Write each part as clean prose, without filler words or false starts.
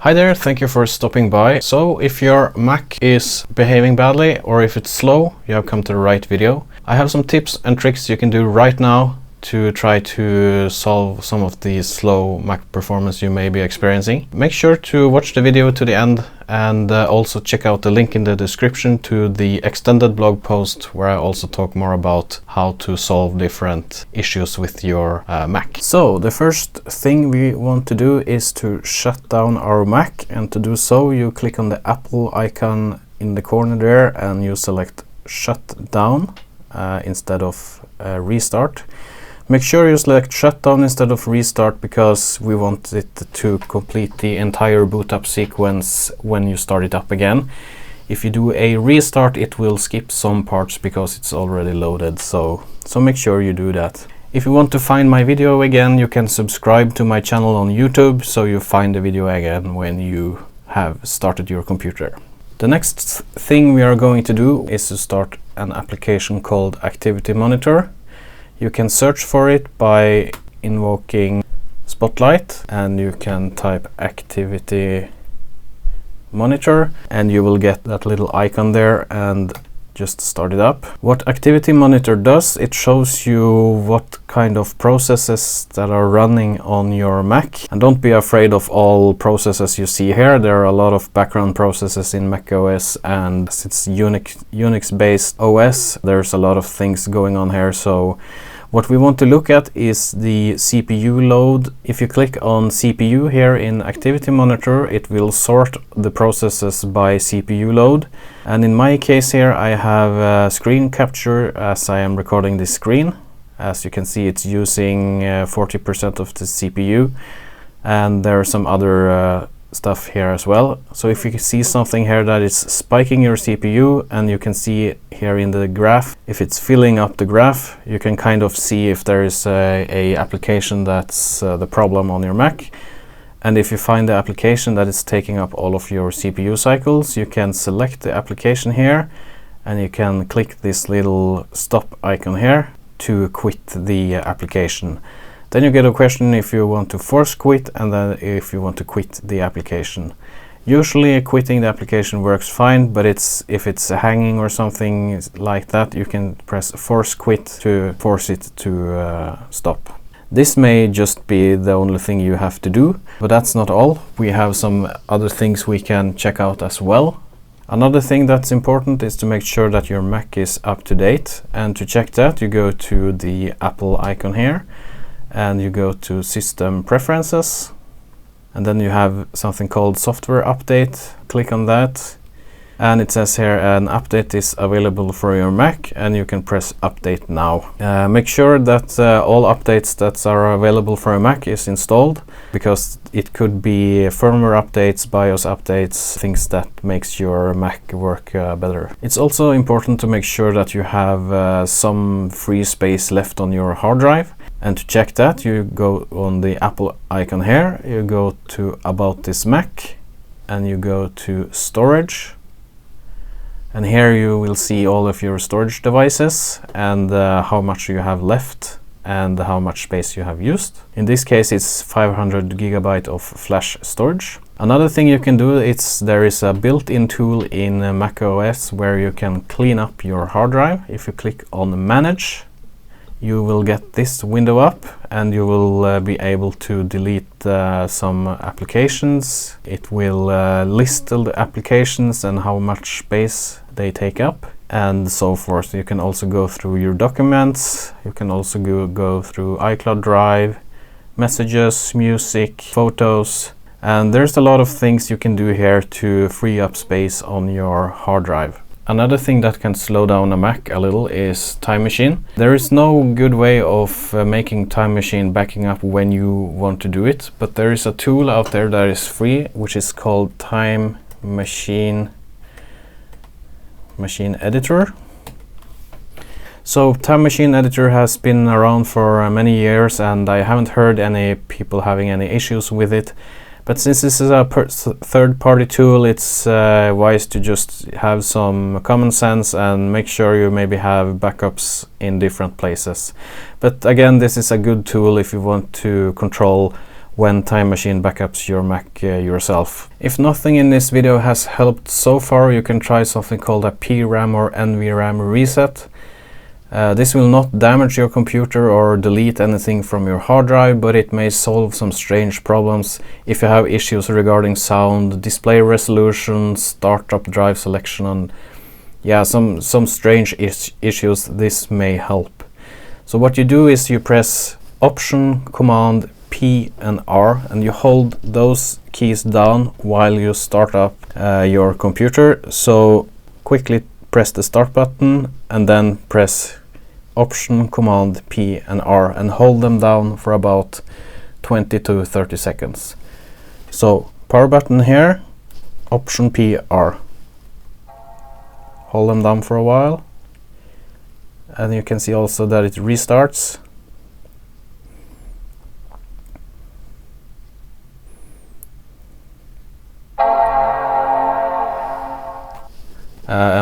Hi there, thank you for stopping by. So if your Mac is behaving badly or if it's slow, you have come to the right video. I have some tips and tricks you can do right now to try to solve some of the slow Mac performance you may be experiencing. Make sure to watch the video to the end and also check out the link in the description to the extended blog post where I also talk more about how to solve different issues with your Mac. So the first thing we want to do is to shut down our Mac, and to do so you click on the Apple icon in the corner there and you select shut down instead of restart. Make sure you select shutdown instead of restart because we want it to complete the entire boot up sequence when you start it up again. If you do a restart, it will skip some parts because it's already loaded, so make sure you do that. If you want to find my video again, you can subscribe to my channel on YouTube so you find the video again when you have started your computer. The next thing we are going to do is to start an application called Activity Monitor. You can search for it by invoking Spotlight, and you can type Activity Monitor and you will get that little icon there and just start it up. What Activity Monitor does, it shows you what kind of processes that are running on your Mac. And don't be afraid of all processes you see here. There are a lot of background processes in Mac OS, and it's Unix based OS. There's a lot of things going on here. So what we want to look at is the CPU load. If you click on CPU here in Activity Monitor, it will sort the processes by CPU load. And in my case here, I have a screen capture as I am recording this screen. As you can see, it's using 40% of the CPU. And there are some other stuff here as well. So if you can see something here that is spiking your CPU, and you can see here in the graph, if it's filling up the graph, you can kind of see if there is a application that's the problem on your Mac. And if you find the application that is taking up all of your CPU cycles, you can select the application here and you can click this little stop icon here to quit the application. Then you get a question if you want to force quit and then if you want to quit the application. Usually quitting the application works fine, but if it's hanging or something like that, you can press force quit to force it to stop. This may just be the only thing you have to do, but that's not all. We have some other things we can check out as well. Another thing that's important is to make sure that your Mac is up to date, and to check that you go to the Apple icon here and you go to System Preferences, and then you have something called Software Update. Click on that and it says here an update is available for your Mac, and you can press Update Now. Make sure that all updates that are available for a Mac is installed, because it could be firmware updates, BIOS updates, things that makes your Mac work better. It's also important to make sure that you have some free space left on your hard drive. And to check that, you go on the Apple icon here, you go to About This Mac and you go to Storage. And here you will see all of your storage devices and how much you have left and how much space you have used. In this case, it's 500 GB of flash storage. Another thing you can do is there is a built-in tool in Mac OS where you can clean up your hard drive. If you click on Manage, you will get this window up and you will be able to delete some applications. It will list all the applications and how much space they take up and so forth. You can also go through your documents. You can also go through iCloud Drive, messages, music, photos, and there's a lot of things you can do here to free up space on your hard drive. Another thing that can slow down a Mac a little is Time Machine. There is no good way of making Time Machine backing up when you want to do it, but there is a tool out there that is free, which is called Time Machine Editor. So Time Machine Editor has been around for many years and I haven't heard any people having any issues with it. But since this is a third-party tool, it's wise to just have some common sense and make sure you maybe have backups in different places. But again, this is a good tool if you want to control when Time Machine backups your Mac yourself. If nothing in this video has helped so far, you can try something called a PRAM or NVRAM reset. This will not damage your computer or delete anything from your hard drive, but it may solve some strange problems if you have issues regarding sound, display resolution, startup drive selection, and yeah, some strange issues. This may help. So what you do is you press Option, Command, P and R, and you hold those keys down while you start up your computer. So quickly press the start button and then press Option, Command, P and R and hold them down for about 20 to 30 seconds. So power button here, Option, P, R. Hold them down for a while, and you can see also that it restarts.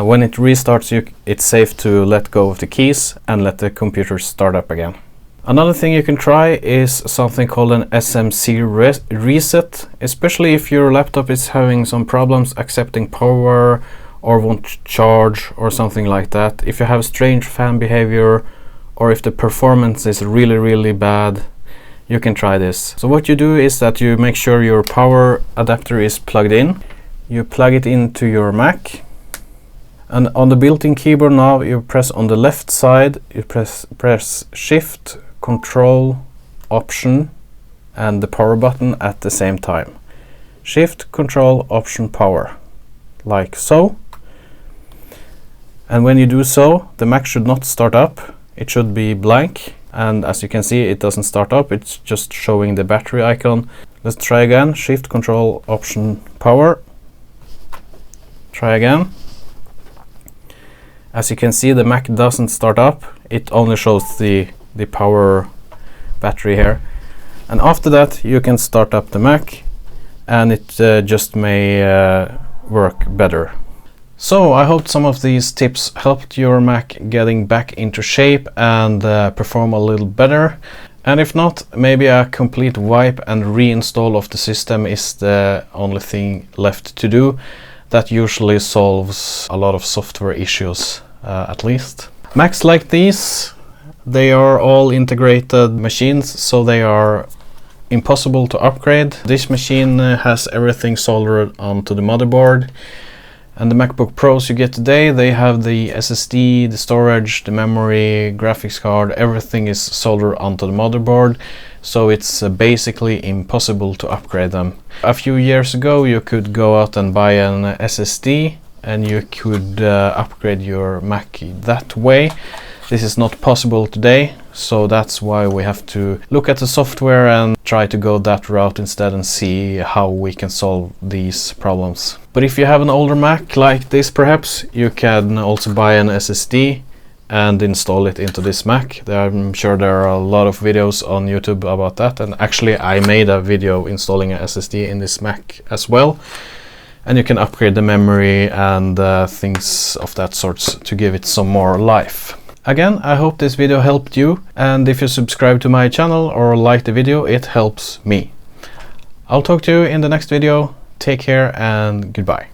When it restarts, it's safe to let go of the keys and let the computer start up again. Another thing you can try is something called an SMC reset, especially if your laptop is having some problems accepting power or won't charge or something like that. If you have strange fan behavior or if the performance is really bad, you can try this. So what you do is that you make sure your power adapter is plugged in. You plug it into your Mac. And on the built-in keyboard now, you press on the left side, you press Shift, Control, Option, and the power button at the same time. Shift, Control, Option, Power, like so. And when you do so, the Mac should not start up. It should be blank. And as you can see, it doesn't start up. It's just showing the battery icon. Let's try again. Shift, Control, Option, Power. Try again. As you can see, the Mac doesn't start up. It only shows the power battery here. And after that, you can start up the Mac, and it just may work better. So I hope some of these tips helped your Mac getting back into shape and perform a little better. And if not, maybe a complete wipe and reinstall of the system is the only thing left to do. That usually solves a lot of software issues, at least. Macs like these, they are all integrated machines, so they are impossible to upgrade. This machine has everything soldered onto the motherboard. And the MacBook Pros you get today, they have the SSD, the storage, the memory, graphics card, everything is soldered onto the motherboard. So it's basically impossible to upgrade them. A few years ago you could go out and buy an SSD and you could upgrade your Mac that way. This is not possible today, so that's why we have to look at the software and try to go that route instead and see how we can solve these problems. But if you have an older Mac like this, perhaps you can also buy an SSD and install it into this Mac. I'm sure there are a lot of videos on YouTube about that, and actually I made a video installing an SSD in this Mac as well. And you can upgrade the memory and things of that sort to give it some more life. Again, I hope this video helped you, and if you subscribe to my channel or like the video, it helps me. I'll talk to you in the next video. Take care and goodbye.